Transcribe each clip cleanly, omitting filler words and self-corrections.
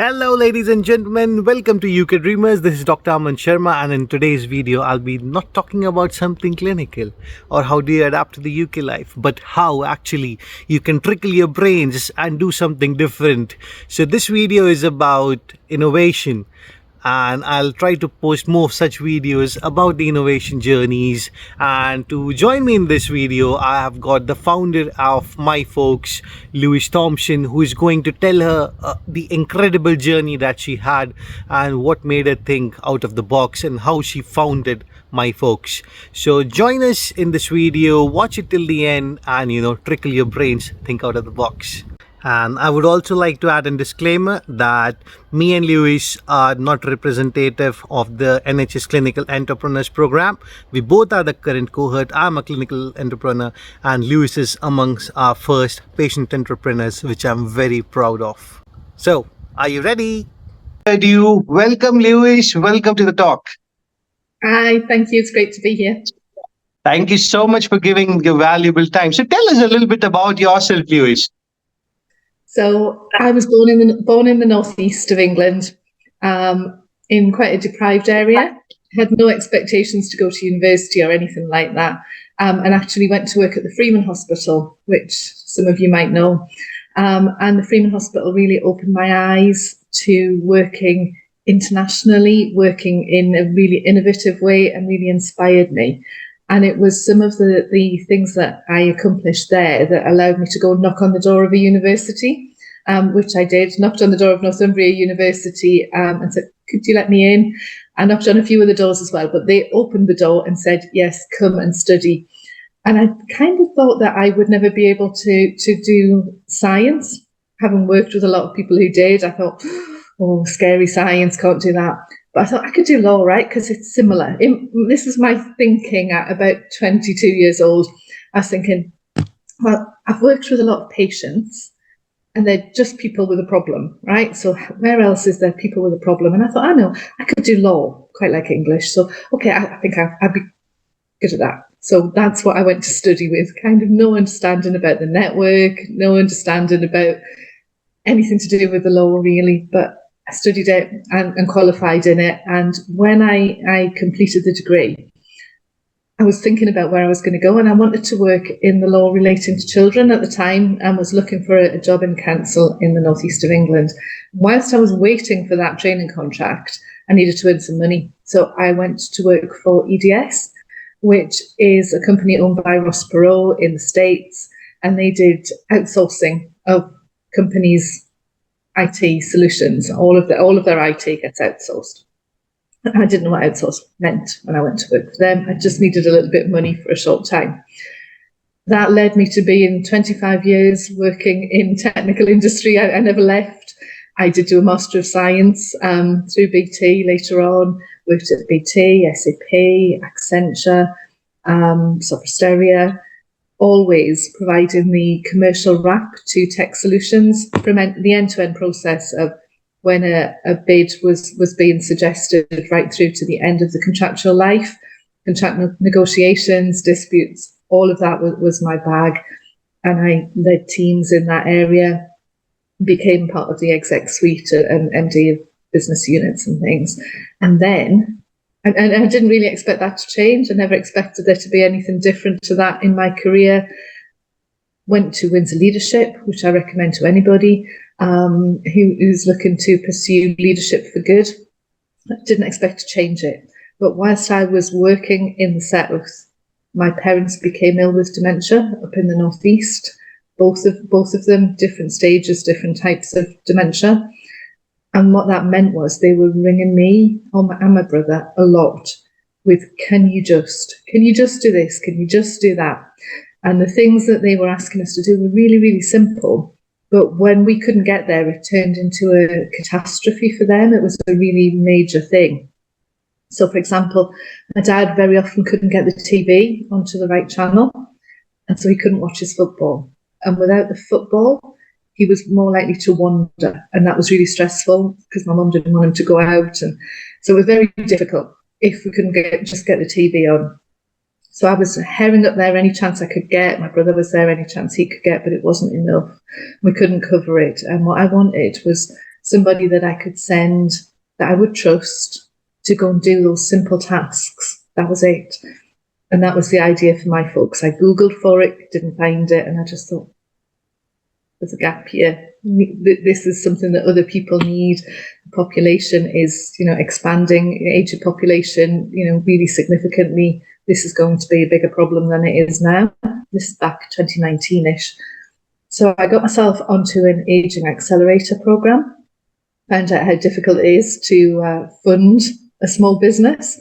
Hello, ladies and gentlemen. Welcome to UK Dreamers. This is Dr. Aman Sharma, and in today's video, I'll be not talking about something clinical or how do you adapt to the UK life, but how actually you can trickle your brains and do something different. So, this video is about innovation, and I'll try to post more such videos about the innovation journeys. And to join me in this video, I have got the founder of Myfolks, Louise Thompson, who is going to tell her the incredible journey that she had and what made her think out of the box and how she founded Myfolks. So join us in this video, watch it till the end, and trickle your brains, think out of the box. And I would also like to add a disclaimer that me and Louise are not representative of the NHS Clinical Entrepreneurs Program. We both are the current cohort. I'm a clinical entrepreneur and Louise is amongst our first patient entrepreneurs, which I'm very proud of. So, are you ready? Welcome, Louise. Welcome to the talk. Hi, thank you. It's great to be here. Thank you so much for giving your valuable time. So tell us a little bit about yourself, Louise. So I was born in the northeast of England, in quite a deprived area. Had no expectations to go to university or anything like that, and actually went to work at the Freeman Hospital, which some of you might know. And the Freeman Hospital really opened my eyes to working internationally, working in a really innovative way, and really inspired me. And it was some of the things that I accomplished there that allowed me to go knock on the door of a university, which I did. Knocked on the door of Northumbria University and said, could you let me in? I knocked on a few other doors as well, but they opened the door and said, yes, come and study. And I kind of thought that I would never be able to do science. Having worked with a lot of people who did, I thought, oh, scary science, can't do that. But I thought I could do law, right? Because it's similar. This is my thinking at about 22 years old. I was thinking, well, I've worked with a lot of patients and they're just people with a problem, right? So where else is there people with a problem? And I thought, I know, I could do law, quite like English. So, okay, I think I'd be good at that. So that's what I went to study with, kind of no understanding about the network, no understanding about anything to do with the law really, but I studied it and qualified in it. And when I completed the degree, I was thinking about where I was going to go, and I wanted to work in the law relating to children at the time and was looking for a job in council in the northeast of England. Whilst I was waiting for that training contract, I needed to earn some money. So I went to work for EDS, which is a company owned by Ross Perot in the States, and they did outsourcing of companies' IT solutions. All of their IT gets outsourced. I didn't know what outsource meant when I went to work for them. I just needed a little bit of money for a short time. That led me to be in 25 years working in technical industry. I never left. I did do a Master of Science through BT later on, worked at BT, SAP, Accenture, Sopra, always providing the commercial wrap to tech solutions from the end-to-end process of when a bid was being suggested right through to the end of the contractual life, contract negotiations, disputes, all of that was my bag. And I led teams in that area, became part of the exec suite and MD of business units and things. And then and I didn't really expect that to change. I never expected there to be anything different to that in my career. Went to Windsor Leadership, which I recommend to anybody who's looking to pursue leadership for good. I didn't expect to change it. But whilst I was working in the South, my parents became ill with dementia up in the northeast. Both of them, different stages, different types of dementia. And what that meant was they were ringing me and my brother a lot with, can you just do this? Can you just do that? And the things that they were asking us to do were really, really simple. But when we couldn't get there, it turned into a catastrophe for them. It was a really major thing. So, for example, my dad very often couldn't get the TV onto the right channel. And so he couldn't watch his football. And without the football, he was more likely to wander, and that was really stressful because my mum didn't want him to go out, and so it was very difficult if we couldn't just get the TV on. So I was herring up there any chance I could get. My brother was there any chance he could get, but it wasn't enough. We couldn't cover it, and what I wanted was somebody that I could send that I would trust to go and do those simple tasks. That was it. And that was the idea for Myfolks. I Googled for it, didn't find it, and I just thought, there's a gap here. This is something that other people need. The population is, expanding, age of population, really significantly. This is going to be a bigger problem than it is now. This is back 2019-ish. So I got myself onto an aging accelerator program, found out how difficult it is to fund a small business,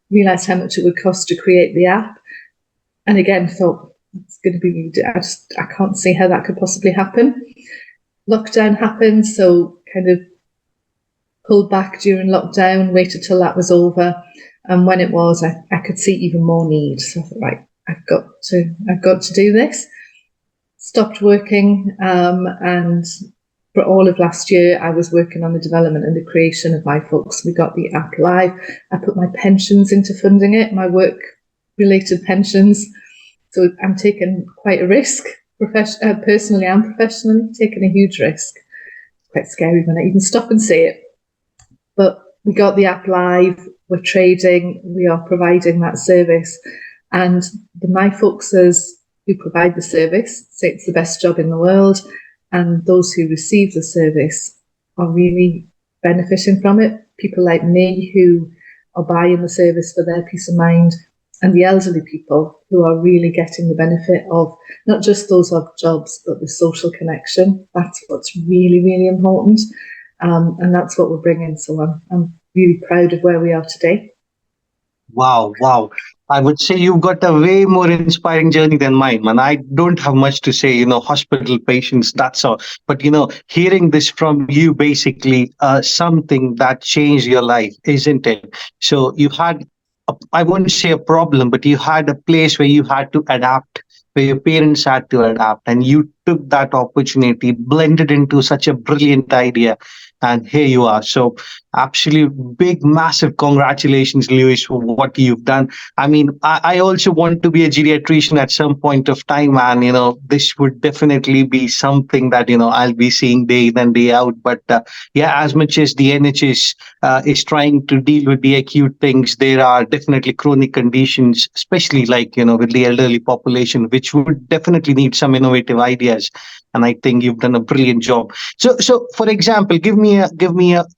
realised how much it would cost to create the app, and again thought, it's going to be, I can't see how that could possibly happen. Lockdown happened, so kind of pulled back during lockdown, waited till that was over, and when it was, I could see even more need. So I thought, right, I've got to do this. Stopped working, and for all of last year, I was working on the development and the creation of Myfolks. We got the app live. I put my pensions into funding it, my work-related pensions. So I'm taking quite a risk, personally and professionally, taking a huge risk. It's quite scary when I even stop and say it. But we got the app live, we're trading, we are providing that service. And the Myfolksers who provide the service say it's the best job in the world. And those who receive the service are really benefiting from it. People like me who are buying the service for their peace of mind, and the elderly people who are really getting the benefit of not just those odd jobs, but the social connection. That's what's really, really important. And that's what we're bringing. So I'm really proud of where we are today. Wow, wow. I would say you've got a way more inspiring journey than mine, man. I don't have much to say, hospital patients, that's all. But, hearing this from you, basically, something that changed your life, isn't it? So you had, I wouldn't say a problem, but you had a place where you had to adapt, where your parents had to adapt, and you took that opportunity, blended into such a brilliant idea, and here you are. So absolute big, massive congratulations, Lewis, for what you've done. I mean, I also want to be a geriatrician at some point of time, and this would definitely be something that I'll be seeing day in and day out. But yeah, as much as the NHS is trying to deal with the acute things, there are definitely chronic conditions, especially like with the elderly population, which would definitely need some innovative ideas. And I think you've done a brilliant job. So for example, give me a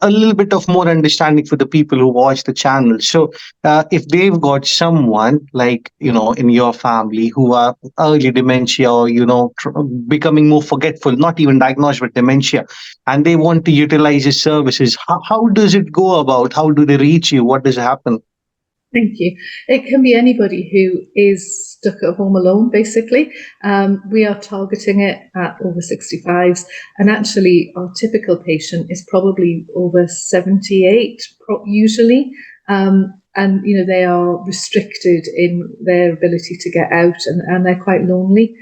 little bit of more understanding for the people who watch the channel. So if they've got someone like in your family who are early dementia, or becoming more forgetful, not even diagnosed with dementia, and they want to utilize your services, how does it go about? How do they reach you? What does happen? Thank you. It can be anybody who is stuck at home alone, basically. We are targeting it at over 65s, and actually our typical patient is probably over 78 usually. And they are restricted in their ability to get out, and they're quite lonely.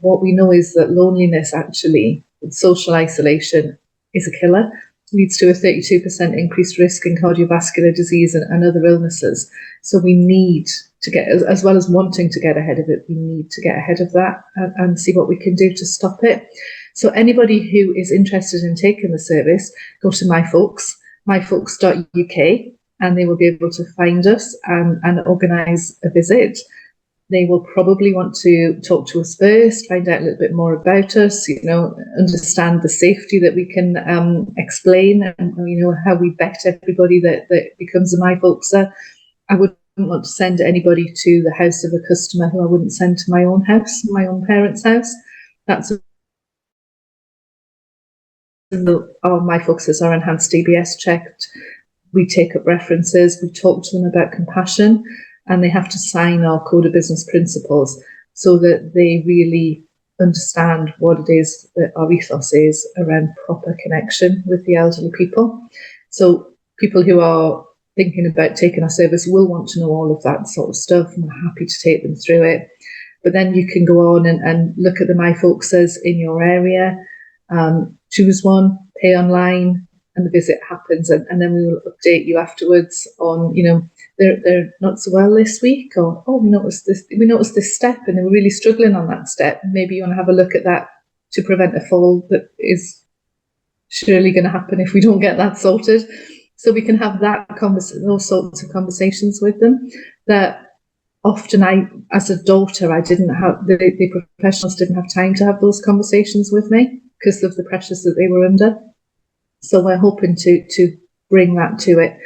What we know is that loneliness, actually, social isolation, is a killer. Leads to a 32% increased risk in cardiovascular disease and other illnesses. So we need to get, as well as wanting to get ahead of it, we need to get ahead of that and see what we can do to stop it. So anybody who is interested in taking the service, go to Myfolks, myfolks.uk, and they will be able to find us and organise a visit. They will probably want to talk to us first, find out a little bit more about us, understand the safety that we can explain, and how we vet everybody that becomes a Myfolkser. I wouldn't want to send anybody to the house of a customer who I wouldn't send to my own house, my own parents' house. That's our Myfolksers are enhanced DBS checked. We take up references, we talk to them about compassion, and they have to sign our Code of Business Principles so that they really understand what it is that our ethos is around proper connection with the elderly people. So people who are thinking about taking our service will want to know all of that sort of stuff, and we're happy to take them through it. But then you can go on and look at the Myfolksers in your area, choose one, pay online, and the visit happens, and then we will update you afterwards on, they're not so well this week, or we noticed this step and they were really struggling on that step. Maybe you want to have a look at that to prevent a fall that is surely going to happen if we don't get that sorted. So we can have those sorts of conversations with them that often as a daughter, I didn't have, the professionals didn't have time to have those conversations with me because of the pressures that they were under. So we're hoping to bring that to it.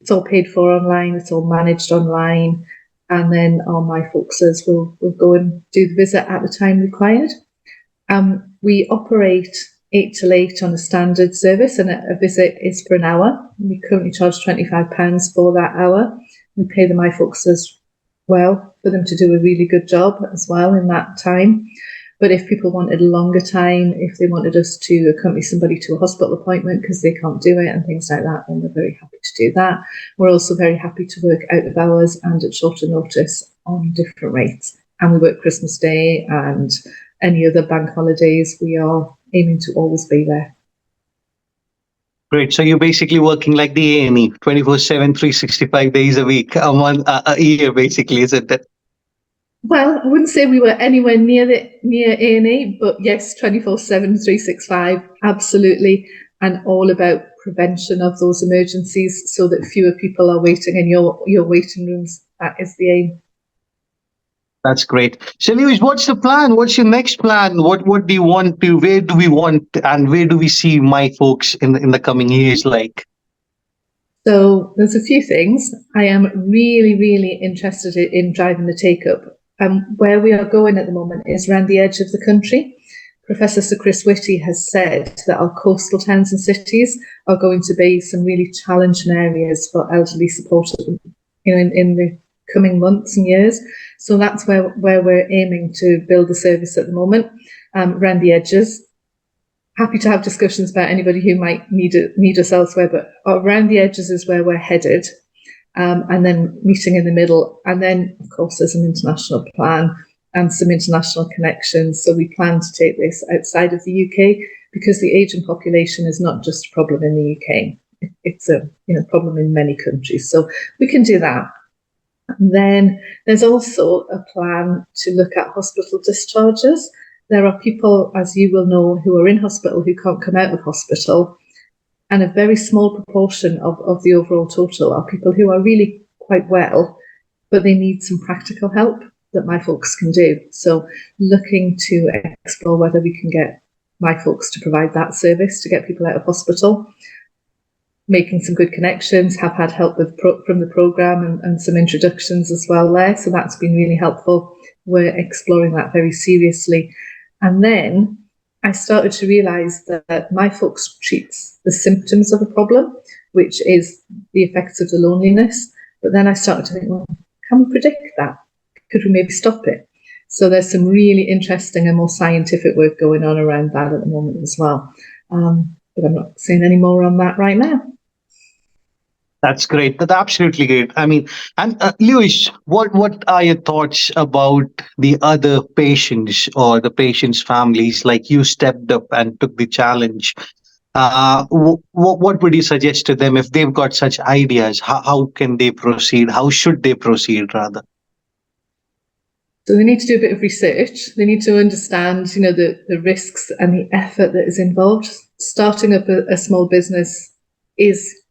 It's all paid for online, it's all managed online, and then our Myfolksers will go and do the visit at the time required. We operate 8 till 8 on a standard service, and a visit is for an hour. We currently charge £25 for that hour. We pay the Myfolksers well for them to do a really good job as well in that time. But if people wanted a longer time, if they wanted us to accompany somebody to a hospital appointment because they can't do it and things like that, then we're very happy to do that. We're also very happy to work out of hours and at shorter notice on different rates. And we work Christmas Day and any other bank holidays. We are aiming to always be there. Great. So you're basically working like the A&E, 24/7, 365 days a week, a month, a year, basically, isn't it? Well, I wouldn't say we were anywhere near A&E, but yes, 24/7, 365, absolutely, and all about prevention of those emergencies so that fewer people are waiting in your waiting rooms. That is the aim. That's great. So, Louise, what's the plan? What's your next plan? What do you want to? Where do we want, and where do we see Myfolks in the coming years? Like, so there's a few things. I am really, really interested in driving the take up. Where we are going at the moment is around the edge of the country. Professor Sir Chris Whitty has said that our coastal towns and cities are going to be some really challenging areas for elderly support, in the coming months and years. So that's where we're aiming to build the service at the moment, around the edges. Happy to have discussions about anybody who might need us elsewhere, but around the edges is where we're headed. And then meeting in the middle. And then, of course, there's an international plan and some international connections. So we plan to take this outside of the UK because the ageing population is not just a problem in the UK. It's a problem in many countries. So we can do that. And then there's also a plan to look at hospital discharges. There are people, as you will know, who are in hospital who can't come out of hospital. And a very small proportion of the overall total are people who are really quite well, but they need some practical help that Myfolks can do. So looking to explore whether we can get Myfolks to provide that service to get people out of hospital, making some good connections, have had help from the programme and some introductions as well there. So that's been really helpful. We're exploring that very seriously. And then I started to realise that Myfolks treats the symptoms of a problem, which is the effects of the loneliness. But then I started to think, well, can we predict that? Could we maybe stop it? So there's some really interesting and more scientific work going on around that at the moment as well. But I'm not saying any more on that right now. that's great. That's absolutely great. I mean, and Louise, what are your thoughts about the other patients or the patients' families? Like you stepped up and took the challenge. What would you suggest to them if they've got such ideas? How can they proceed? How should they proceed, rather? So they need to do a bit of research. They need to understand, the risks and the effort that is involved. Starting up a small business is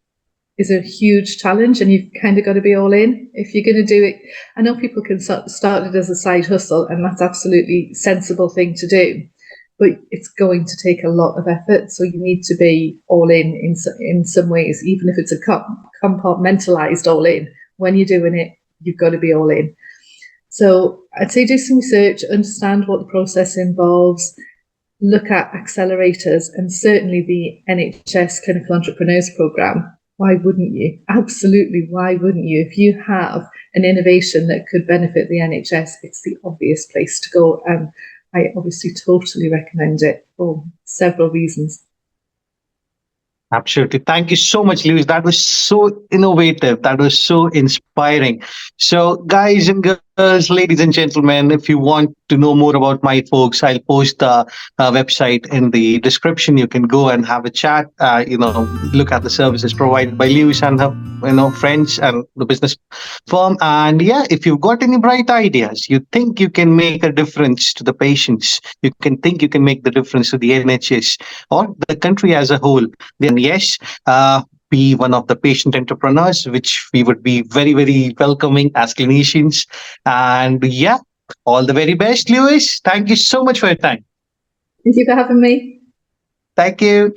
a huge challenge, and you've kind of got to be all in if you're going to do it. I know people can start it as a side hustle, and that's absolutely a sensible thing to do, but it's going to take a lot of effort. So you need to be all in some ways, even if it's a compartmentalized all in. When you're doing it, you've got to be all in. So I'd say do some research, understand what the process involves, look at accelerators, and certainly the NHS Clinical Entrepreneurs Programme. Why wouldn't you? Absolutely, why wouldn't you? If you have an innovation that could benefit the NHS, it's the obvious place to go. And I obviously totally recommend it for several reasons. Absolutely. Thank you so much, Louise. That was so innovative. That was so inspiring. So, guys and girls, Ladies and gentlemen, if you want to know more about my folks, I'll post the website in the description. You can go and have a chat. Look at the services provided by Lewis and her, friends and the business firm. And yeah, if you've got any bright ideas, you think you can make a difference to the patients, you can make the difference to the NHS or the country as a whole, then yes, be one of the patient entrepreneurs, which we would be very, very welcoming as clinicians. And yeah, all the very best, Lewis. Thank you so much for your time. Thank you for having me. Thank you.